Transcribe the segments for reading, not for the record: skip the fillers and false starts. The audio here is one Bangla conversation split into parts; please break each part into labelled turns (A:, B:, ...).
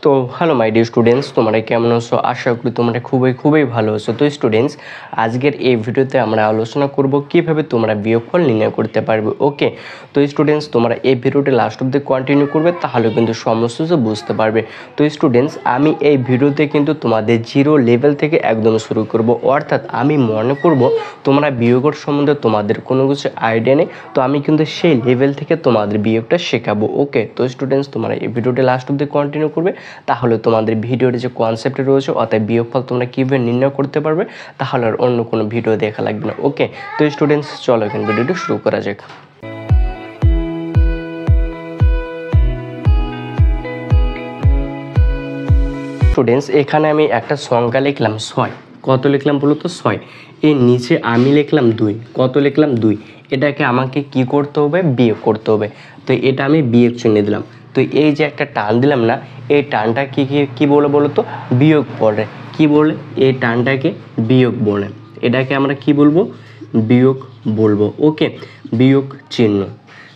A: তো হ্যালো মাই ডিয়ার স্টুডেন্টস, তোমরা কেমন আছো? আশা করি তোমরা খুবই ভালো আছো। তো স্টুডেন্টস, আজকের এই ভিডিওতে আমরা আলোচনা করব কিভাবে তোমরা বিয়োগফল নির্ণয় করতে পারবে। ওকে, তো স্টুডেন্টস, তোমরা এই ভিডিওটি লাস্ট অবধি কন্টিনিউ করবে, তাহলে কিন্তু সমস্ত কিছু বুঝতে পারবে। তো স্টুডেন্টস, আমি এই ভিডিওতে কিন্তু তোমাদের জিরো লেভেল থেকে একদম শুরু করব, অর্থাৎ আমি মনে করব তোমরা বিয়োগের সম্বন্ধে তোমাদের কোনো কিছু আইডিয়া নেই, তো আমি কিন্তু সেই লেভেল থেকে তোমাদের বিয়োগটা শেখাবো। ওকে, তো স্টুডেন্টস, তোমরা এই ভিডিওটি লাস্ট অবধি কন্টিনিউ করবে, তাহলে তোমাদের ভিডিওর যে কনসেপ্ট রয়েছে অর্থাৎ বিয়োগফল তোমরা কীভাবে নির্ণয় করতে পারবে, তাহলে আর অন্য কোনো ভিডিও দেখা লাগবে না। ওকে, তো স্টুডেন্টস, চলো এখন ভিডিওটি শুরু করা যাক। স্টুডেন্টস, এখানে আমি একটা সংখ্যা লিখলাম 6। কত লিখলাম বলো তো? 6। এর নিচে আমি লিখলাম 2। কত লিখলাম? 2। এটাকে আমাকে কি করতে হবে? বিয়োগ করতে হবে। তো এটা আমি বিয়োগ চিহ্ন দিলাম। তো এই যে একটা টান দিলাম না, এই টানটা কি বলে বলো তো? বিয়োগ বলে। কি বলে? এই টানটাকে বিয়োগ বলে। এটাকে আমরা কি বলবো? বিয়োগ বলবো। ওকে, বিয়োগ চিহ্ন।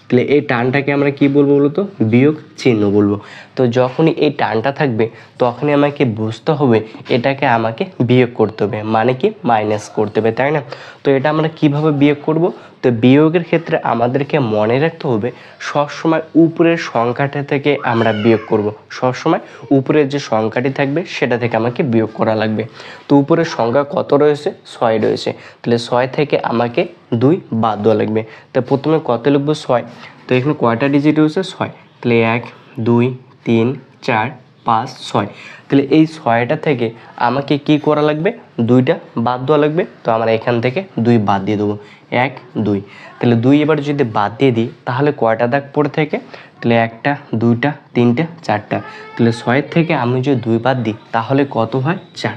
A: তাহলে এই টানটাকে আমরা কি বলবো বলো তো? বিয়োগ চিহ্ন বলবো। তো যখনই এই টানটা থাকবে তখনই আমাকে বুঝতে হবে এটাকে আমাকে বিয়োগ করতে হবে, মানে কি মাইনাস করতে হবে, তাই না? তো এটা আমরা কিভাবে বিয়োগ করব? তো বিয়োগের ক্ষেত্রে আমাদেরকে মনে রাখতে হবে সবসময় উপরের সংখ্যাটা থেকে আমরা বিয়োগ করব। সবসময় উপরের যে সংখ্যাটি থাকবে সেটা থেকে আমাকে বিয়োগ করা লাগবে। তো উপরের সংখ্যা কত রয়েছে? 6 রয়েছে। তাহলে 6 থেকে আমাকে 2 বাদ দেওয়া লাগবে। তো প্রথমে কত লিখবো? 6। তো এখানে কয়টা ডিজিট রয়েছে? 6। তাহলে 1 2 3 4 5 6। তাহলে এই 6টা থেকে আমাকে কি করা লাগবে? 2টা বাদ দেওয়া লাগবে। তো আমরা এখান থেকে 2 বাদ দিয়ে দেবো। 1 2। তাহলে 2 এবার যদি বাদ দিয়ে দিই তাহলে কয়টা দাগ পড়ে থেকে? তাহলে 1টা 2টা 3টা 4টা। তাহলে 6 থেকে আমি যদি 2 বাদ দিই তাহলে কত হয়? 4।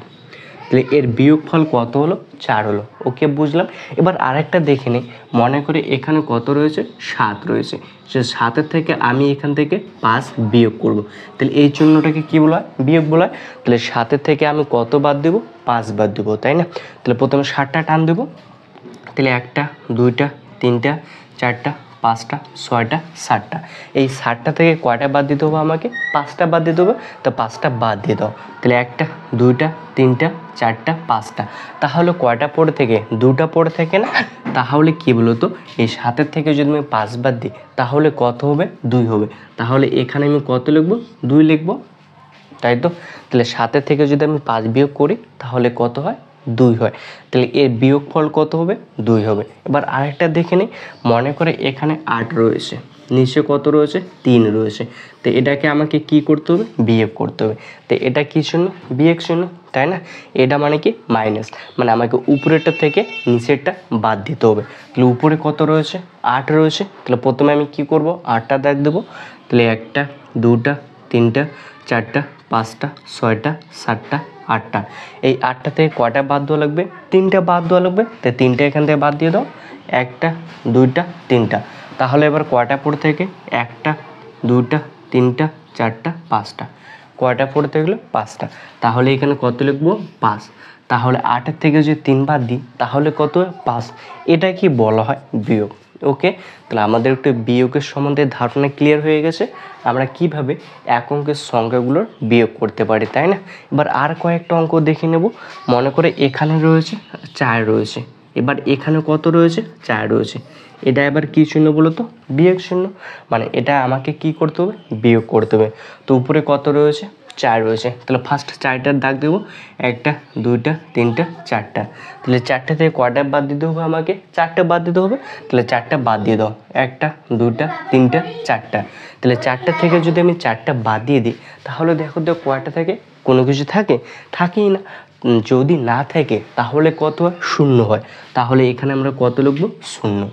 A: তাহলে এর বিয়োগফল কত হলো? 4 হলো। ওকে, বুঝলাম। এবার আরেকটা দেখে নিই। মনে করে এখানে কত রয়েছে? 7 রয়েছে। সে 7-এর থেকে আমি এখান থেকে 5 বিয়োগ করব। তাহলে এই চিহ্নটাকে কী বলা হয়? বিয়োগ বলা হয়। তাহলে 7-এর থেকে আমি কত বাদ দেবো? 5 বাদ দেবো, তাই না? তাহলে প্রথমে 7টা টান দেবো। তাহলে 1টা 2টা 3টা 4টা 5টা 6টা 7টা। এই 7টা থেকে কয়টা বাদ দিতে হবে? আমাকে 5টা বাদ দিতে হবে। তো 5টা বাদ দিয়ে দাও। তাহলে 1টা 2টা 3টা 4টা 5টা। তাহলে কয়টা পড়ে থেকে? 2টা পড়ে থেকে না? তাহলে কি বলো তো, এই 7-এর থেকে যদি আমি 5 বাদ দিই তাহলে কত হবে? 2 হবে। তাহলে এখানে আমি কত লিখবো? 2 লিখবো, তাই তো? তাহলে 7-এর থেকে যদি আমি 5 বিয়োগ করি তাহলে কত হয়? 2 হয়। তাহলে এর বিয়োগফল কত হবে? 2 হবে। এবার আরেকটা দেখে নিই। মনে করে এখানে 8 রয়েছে, নিচে কত রয়েছে? 3 রয়েছে। তো এটাকে আমাকে কি করতে হবে? বিয়োগ করতে হবে। তো এটা কী চিহ্ন? বিয়োগ চিহ্ন, তাই না? এটা মানে কি? মাইনাস। মানে আমাকে উপরেরটা থেকে নিচেরটা বাদ দিতে হবে। তাহলে উপরে কত রয়েছে? 8 রয়েছে। তাহলে প্রথমে আমি কি করব? 8টা দাগ দেবো। তাহলে 1টা 2টা 3টা 4টা 5টা 6টা 7টা 8টা। এই 8টা থেকে কয়টা বাদ দেওয়া লাগবে? 3টা বাদ দেওয়া লাগবে। তো 3টা এখান থেকে বাদ দিয়ে দাও। 1টা 2টা 3টা। তাহলে এবার কয়টা পড়ে থেকে? 1টা 2টা 3টা 4টা 5টা। কয়টা পড়তে গেলো? 5টা। তাহলে এখানে কত লিখবো? 5। তাহলে 8-এর থেকে যদি 3 বাদ দিই তাহলে কত? 5। এটা কি বলা হয়? বিয়োগ। ওকে, তাহলে আমাদের একটু বিয়োগের সম্বন্ধে ধারণা ক্লিয়ার হয়ে গেছে আমরা কিভাবে এক অঙ্কের সংখ্যাগুলোর বিয়োগ করতে পারি, তাই না? এবার আর কয়েকটা অঙ্ক দেখে নেব। মনে করে এখানে রয়েছে 4 রয়েছে। এবার এখানে কত রয়েছে? 4 রয়েছে। এটা এবার কী চিহ্ন বলো তো? বিয়োগ চিহ্ন। মানে এটা আমাকে কি করতে হবে? বিয়োগ করতে হবে। তো উপরে কত রয়েছে? 4 রয়েছে। তাহলে ফার্স্ট 4টার দাগ দেবো। 1টা 2টা 3টা 4টা। তাহলে 4টা থেকে কয়টা বাদ দিতে হবে? আমাকে 4টা বাদ দিতে হবে। তাহলে 4টা বাদ দিয়ে দাও। 1টা 2টা 3টা 4টা। তাহলে 4টা থেকে যদি আমি 4টা বাদ দিয়ে দিই তাহলে দেখো তো কয়টা থাকে? কোনো কিছু থাকে? থাকেই না। যদি না থাকে তাহলে কত হয়? 0 হয়। তাহলে এখানে আমরা কত লিখবো? 0।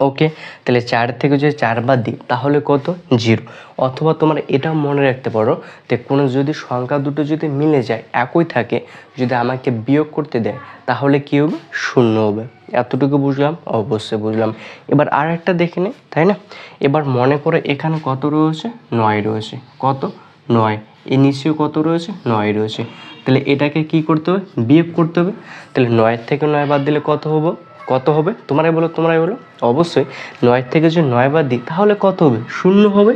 A: ওকে, তাহলে 4 থেকে যদি 4 বাদ দিই তাহলে কত? 0। অথবা তোমরা এটাও মনে রাখতে পারো যে কোনো যদি সংখ্যা দুটো যদি মিলে যায়, একই থাকে, যদি আমাকে বিয়োগ করতে দেয় তাহলে কী হবে? 0 হবে। এতটুকু বুঝলাম? অবশ্যই বুঝলাম। এবার আর একটা দেখে নিই, তাই না? এবার মনে করে এখানে কত রয়েছে? 9 রয়েছে। কত? 9। এর নিচেও কত রয়েছে? 9 রয়েছে। তাহলে এটাকে কি করতে হবে? বিয়োগ করতে হবে। তাহলে 9 থেকে 9 বাদ দিলে কত হবে? কত হবে? তোমরাই বলো। অবশ্যই 9 থেকে যদি 9 বাদ দিই তাহলে কত হবে? 0 হবে।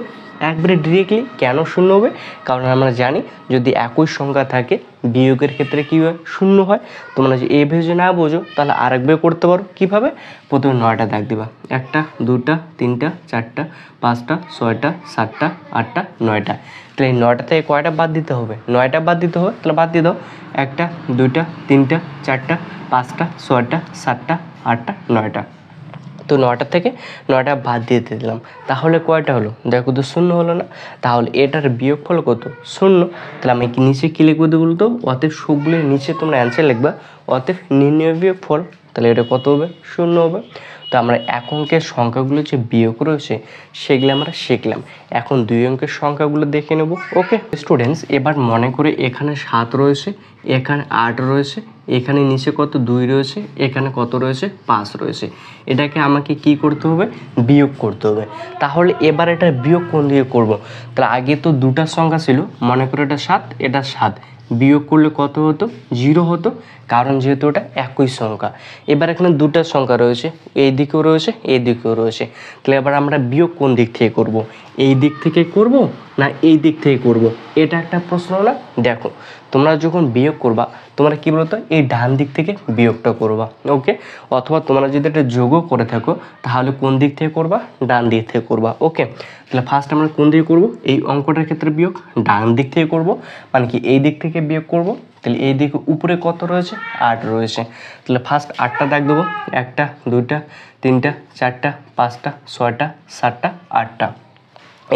A: একবারে ডিরেক্টলি কেন শূন্য হবে, কারণ আমরা জানি যদি একই সংখ্যা থাকে বিয়োগের ক্ষেত্রে কী হয়, শূন্য হয়। তোমরা যে এইভাবে যদি না বোঝো তাহলে আরেকভাবে করতে পারো। কীভাবে? প্রথমে 9টা দাগ দিবা, 1টা 2টা 3টা 4টা 5টা 6টা 7টা 8টা 9টা। তাহলে এই 9টা থেকে কয়টা বাদ দিতে হবে? 9টা বাদ দিতে হবে। তাহলে বাদ দিয়ে দাও, 1টা 2টা 3টা 4টা 5টা 6টা 7টা 8টা 9টা। তো 9টা থেকে 9টা বাদ দিয়ে দিলাম, তাহলে কয়টা হলো? দেখো তো শূন্য হলো না? তাহলে এটার বিয়োগফল কত? শূন্য। তাহলে আমি নিচে কী লিখবো বলতো? অতএব সবগুলোর নিচে তোমরা অ্যান্সার লিখবা অতএব নির্ণয় বিয়োগফল। তাহলে এটা কত হবে? শূন্য হবে। তো আমরা এক অঙ্কের সংখ্যাগুলো যে বিয়োগ রয়েছে সেগুলো আমরা শিখলাম। এখন 2 অঙ্কের সংখ্যাগুলো দেখে নেব। ওকে স্টুডেন্টস, এবার মনে করে এখানে 7 রয়েছে, এখানে 8 রয়েছে, এখানে নিচে কত? 2 রয়েছে, এখানে কত রয়েছে? 5 রয়েছে। এটাকে আমাকে কি করতে হবে? বিয়োগ করতে হবে। তাহলে এবার এটা বিয়োগ কোন দিকে করব? তাহলে আগে তো 2টা সংখ্যা ছিল, মনে করে এটা 7, এটা 7, বিয়োগ করলে কত হতো? 0 হতো, কারণ যেহেতু ওটা একই সংখ্যা। এবার এখানে 2টা সংখ্যা রয়েছে, এই দিকেও রয়েছে, এই দিকেও রয়েছে। তাহলে এবার আমরা বিয়োগ কোন দিক থেকে করব? এই দিক থেকে করব না এই দিক থেকে করব? এটা একটা প্রশ্ন না? দেখো তোমরা যখন বিয়োগ করবা তোমরা কী বলতো? এই ডান দিক থেকে বিয়োগটা করবা। ওকে, অথবা তোমরা যদি এটা যোগও করে থাকো তাহলে কোন দিক থেকে করবা? ডান দিক থেকে করবা। ওকে, তাহলে ফার্স্ট আমরা কোন দিকে করব? এই অঙ্কটার ক্ষেত্রে বিয়োগ ডান দিক থেকে করব, মানে কি এই দিক থেকে বিয়োগ করব। তাহলে এই দিকে উপরে কত রয়েছে? 8 রয়েছে। তাহলে ফার্স্ট 8টা দাগ দেবো, 1টা 2টা 3টা 4টা 5টা 6টা 7টা 8টা।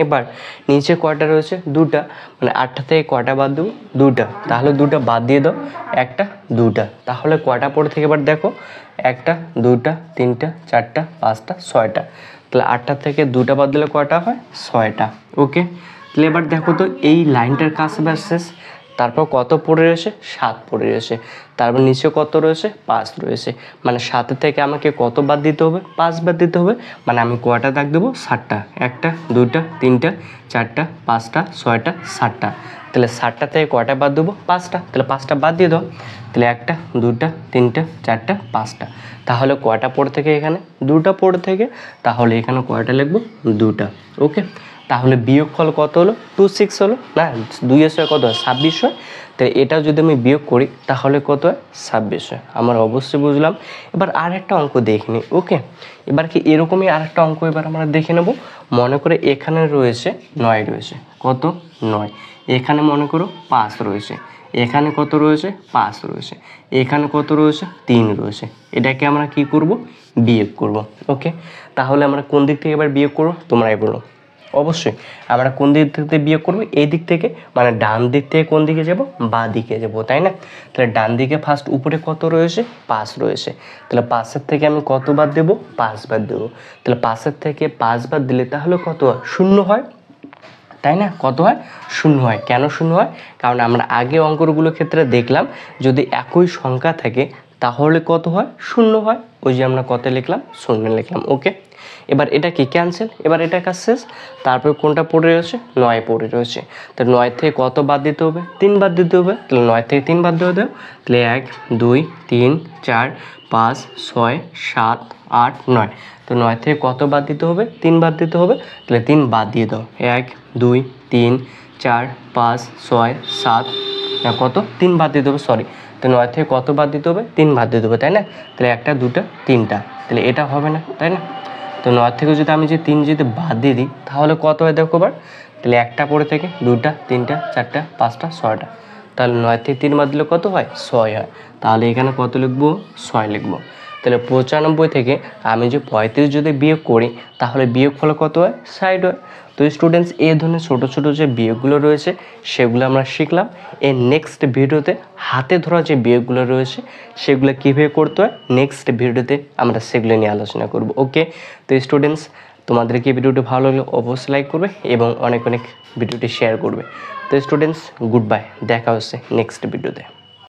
A: এবার নিচে কয়টা রয়েছে? 2টা, মানে 8টা থেকে কয়টা বাদ দেবো? 2টা। তাহলে 2টা বাদ দিয়ে দাও, 1টা 2টা। তাহলে কয়টা পড়ে থেকে এবার দেখো, 1টা 2টা 3টা 4টা 5টা 6টা। তাহলে 8টা থেকে 2টা বাদ দিলে কয়টা হয়? 6টা। ওকে, তাহলে এবার দেখো তো এই লাইনটার কাজ এবার শেষ। তারপর কত পড়ে রয়েছে? 7 পড়ে রয়েছে। তারপর নিচে কত রয়েছে? 5 রয়েছে। মানে 7 থেকে আমাকে কত বাদ দিতে হবে? 5 বাদ দিতে হবে। মানে আমি কয়টা দাগ দেবো? 7টা। 1টা 2টা 3টা 4টা 5টা 6টা 7টা। তাহলে 7টা থেকে কয়টা বাদ দেবো? 5টা। তাহলে 5টা বাদ দিয়ে দাও। তাহলে 1টা 2টা 3টা 4টা 5টা। তাহলে কয়টা পড়ে থেকে? এখানে 2টা পড়ে থেকে। তাহলে এখানে কয়টা লিখবো? 2টা। ওকে, তাহলে বিয়োগফল কত হলো? 26 হলো না? 2 এর কত হয়? 26 হয়। তাই এটা যদি আমি বিয়োগ করি তাহলে কত হয়? 26 হয়। আমরা অবশ্যই বুঝলাম। এবার আর একটা অঙ্ক দেখে নিই। ওকে, এবার কি এরকমই আর একটা অঙ্ক এবার আমরা দেখে নেব। মনে করে এখানে রয়েছে 9 রয়েছে, কত? 9। এখানে মনে করো 5 রয়েছে, এখানে কত রয়েছে? 5 রয়েছে, এখানে কত রয়েছে? 3 রয়েছে। এটাকে আমরা কি করব? বিয়োগ করব। ওকে, তাহলে আমরা কোন দিক থেকে এবার বিয়োগ করব? তোমরাই বলো। অবশ্যই আমরা কোন দিক থেকে বিয়োগ করবো? এই দিক থেকে, মানে ডান দিক থেকে কোন দিকে যাব? বাঁ দিকে যাব, তাই না? তাহলে ডান দিকে ফার্স্ট উপরে কত রয়েছে? 5 রয়েছে। তাহলে 5-এর থেকে আমি কত বাদ দেবো? 5 বাদ দেবো। তাহলে 5-এর থেকে 5 বাদ দিলে তাহলে কত হয়? 0 হয়, তাই না? কত হয়? 0 হয়। কেন 0 হয়? কারণ আমরা আগে অঙ্কগুলোর ক্ষেত্রে দেখলাম যদি একই সংখ্যা থাকে তাহলে কত হয়? 0 হয়। ওই যে আমরা কত লিখলাম? 0 লিখলাম। ওকে, এবার এটা কি ক্যান্সেল। এবার এটা কাজ শেষ। তারপরে কোনটা পড়ে রয়েছে? 9 পড়ে রয়েছে। তাহলে 9 থেকে কত বাদ দিতে হবে? 3 বাদ দিতে হবে। তাহলে 9 থেকে 3 বাদ দিয়ে দাও। তাহলে 1 2 3 4 5 6 7 8 9। তো 9 থেকে কত বাদ দিতে হবে? 3 বাদ দিতে হবে। তাহলে 3 বাদ দিয়ে দাও। 1 2 3 4 5 6 7, না কত? 3 বাদ দিতে হবে, সরি। তো 9 থেকে কত বাদ দিতে হবে? 3 বাদ দিতে হবে, তাই না? তাহলে 1টা 2টা 3টা। তাহলে এটা হবে না, তাই না? তো 9 থেকে যদি আমি যে 3 যদি বাদ দিয়ে দিই তাহলে কত হয় দেখো এবার। তাহলে 1টা পড়ে থেকে 2টা 3টা 4টা 5টা 6টা। তাহলে 9 থেকে 3 বাদ দিলে কত হয়? 6 হয়। তাহলে এখানে কত লিখবো? 6 লিখবো। তাহলে 95 থেকে আমি যে 35 যদি বিয়োগ করি তাহলে বিয়োগফল কত হয়? 60 হয়। তো স্টুডেন্টস, এই ধরনের ছোটো ছোটো যে বিয়োগগুলো রয়েছে সেগুলো আমরা শিখলাম। এর নেক্সট ভিডিওতে হাতে ধরা যে বিয়োগগুলো রয়েছে সেগুলো কীভাবে করতে হয় নেক্সট ভিডিওতে আমরা সেগুলো নিয়ে আলোচনা করব। ওকে, তো স্টুডেন্টস, তোমাদেরকে এই ভিডিওটি ভালো লাগলে অবশ্যই লাইক করবে এবং অনেক অনেক ভিডিওটি শেয়ার করবে। তো স্টুডেন্টস, গুড বাই, দেখা হচ্ছে নেক্সট ভিডিওতে।